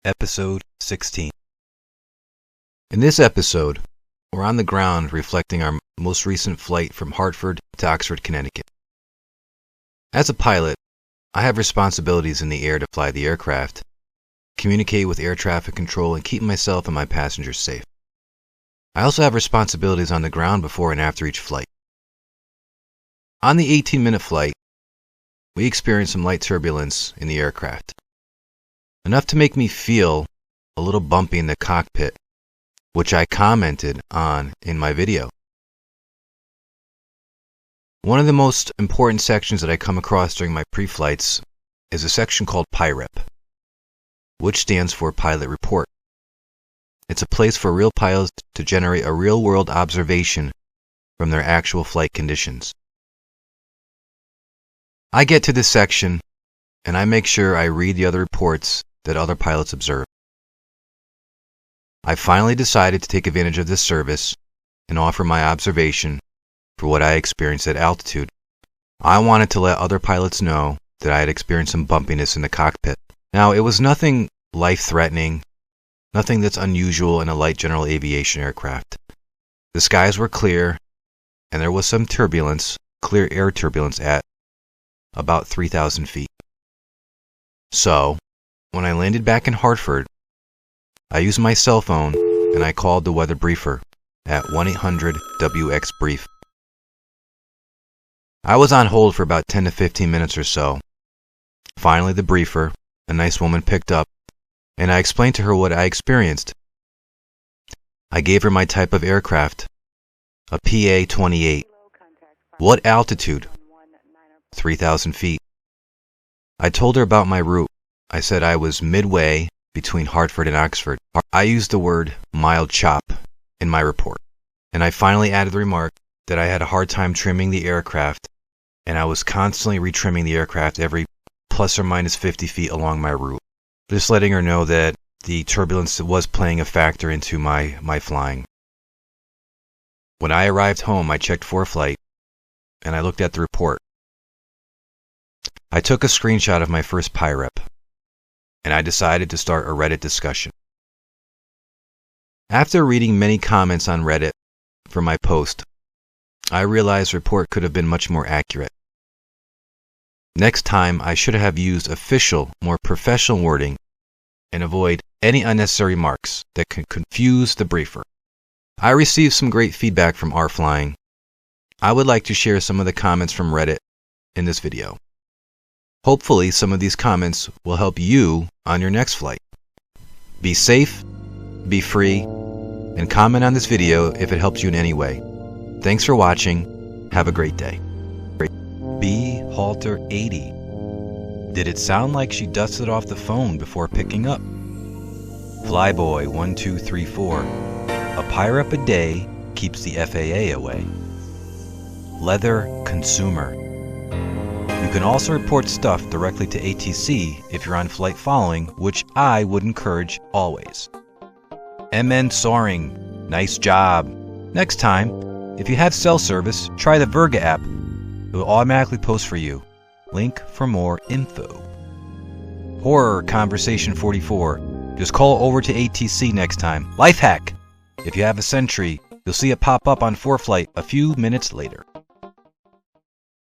Episode 16. In this episode, we're on the ground reflecting our most recent flight from Hartford to Oxford, Connecticut. As a pilot, I have responsibilities in the air to fly the aircraft, communicate with air traffic control, and keep myself and my passengers safe. I also have responsibilities on the ground before and after each flight. On the 18-minute flight, we experienced some light turbulence in the aircraft. Enough to make me feel a little bumpy in the cockpit, which I commented on in my video. One of the most important sections that I come across during my pre-flights is a section called PIREP, which stands for Pilot Report. It's a place for real pilots to generate a real-world observation from their actual flight conditions. I get to this section, and I make sure I read the other reports that other pilots observe. I finally decided to take advantage of this service and offer my observation for what I experienced at altitude. I wanted to let other pilots know that I had experienced some bumpiness in the cockpit. Now, it was nothing life-threatening, nothing that's unusual in a light general aviation aircraft. The skies were clear, and there was some turbulence, clear air turbulence at about 3,000 feet. So, when I landed back in Hartford, I used my cell phone and I called the weather briefer at 1-800-wxbrief. I was on hold for about 10 to 15 minutes or so. Finally, the briefer, a nice woman, picked up, and I explained to her what I experienced. I gave her my type of aircraft, a PA-28. What altitude? 3,000 feet. I told her about my route. I said I was midway between Hartford and Oxford. I used the word mild chop in my report. And I finally added the remark that I had a hard time trimming the aircraft, and I was constantly retrimming the aircraft every plus or minus 50 feet along my route. Just letting her know that the turbulence was playing a factor into my flying. When I arrived home, I checked for a flight, and I looked at the report. I took a screenshot of my first PIREP, and I decided to start a Reddit discussion. After reading many comments on Reddit for my post, I realized the report could have been much more accurate. Next time, I should have used official, more professional wording and avoid any unnecessary remarks that could confuse the briefer. I received some great feedback from our flying. I would like to share some of the comments from Reddit in this video. Hopefully, some of these comments will help you on your next flight. Be safe, be free, and comment on this video if it helps you in any way. Thanks for watching. Have a great day. B Halter 80. Did it sound like she dusted off the phone before picking up? Flyboy 1234. A PIREP a day keeps the FAA away. Leather Consumer. You can also report stuff directly to ATC if you're on flight following, which I would encourage always. MN Soaring, nice job. Next time, if you have cell service, try the Virga app. It will automatically post for you. Link for more info. Horror Conversation 44. Just call over to ATC next time. Life hack. If you have a Sentry, you'll see it pop up on ForeFlight a few minutes later.